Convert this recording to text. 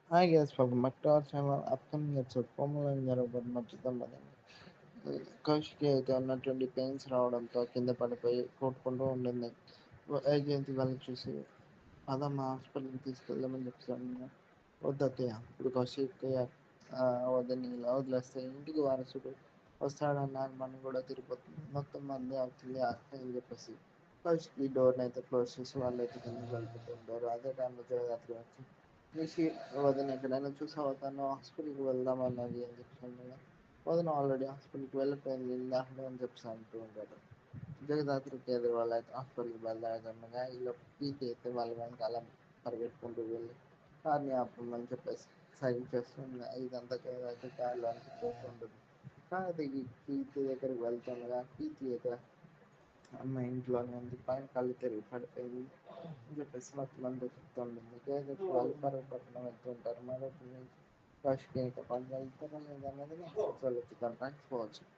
I guess for Mactor channel upcoming episode పొమ్మలంగారు మర్చిద్దాం పదండి. కౌశికి అయితే ఉన్నటువంటి పెయిన్స్ రావడంతో కింద పడిపోయి కొట్టుకుంటూ ఉండింది. ఏజెన్సీ వాళ్ళని చూసి పదమ్మ హాస్పిటల్కి తీసుకెళ్దామని చెప్తాను. వద్దత్తయ్య ఇప్పుడు కౌశిక్ వద్దని ఇలా వదిలేస్తే ఇంటికి వారసుడు వస్తాడన్న మనం కూడా తిరిగిపోతుంది, మొత్తం మంది అవుతుంది అని చెప్పేసి కౌశిక్ డోర్ని అయితే క్లోజ్ చేసి వాళ్ళు అయితే కిందకి వెళ్ళిపోతుంటారు. అదే టైంలో జగదాత్రి వచ్చి నిషి వదిన ఎక్కడైనా చూసావా, తను హాస్పిటల్కి వెళ్దాం అన్నది అని చెప్పి వదిన ఆల్రెడీ హాస్పిటల్కి వెళ్ళిపోయింది ఇందాకనే అని చెప్పి అంటూ ఉంటాడు. జగదాత్రికి ఎదురు వాళ్ళు అయితే హాస్పిటల్కి బయలుదేరుతుండగా ఇలా పీకి అయితే వాళ్ళ వెనకాల పరిగెట్టుకుంటూ వెళ్ళి కార్ని ఆపమని చెప్పేసి సైన్ చేస్తుంది. ఇదంతా జగదాత్రి కార్లో అంతా చూస్తుంటుంది. కార్ దిగి కీర్తి దగ్గరికి వెళ్తుండగా కీర్తి అయితే అమ్మ ఇంట్లోనే ఉంది, పైన కళ్ళు తిరిగి పడిపోయింది అని చెప్పేసి మొత్తం అంతా చెప్తుంటుంది. జగదాత్రి వాళ్ళు పరుగు పక్కన వెళ్తుంటారు. మరొక కౌశిక్ ఇంకా పని వెళ్తారో లేదన్నది నెక్స్ట్ ఎపిసోడ్లో చూద్దాం. Thanks for watching.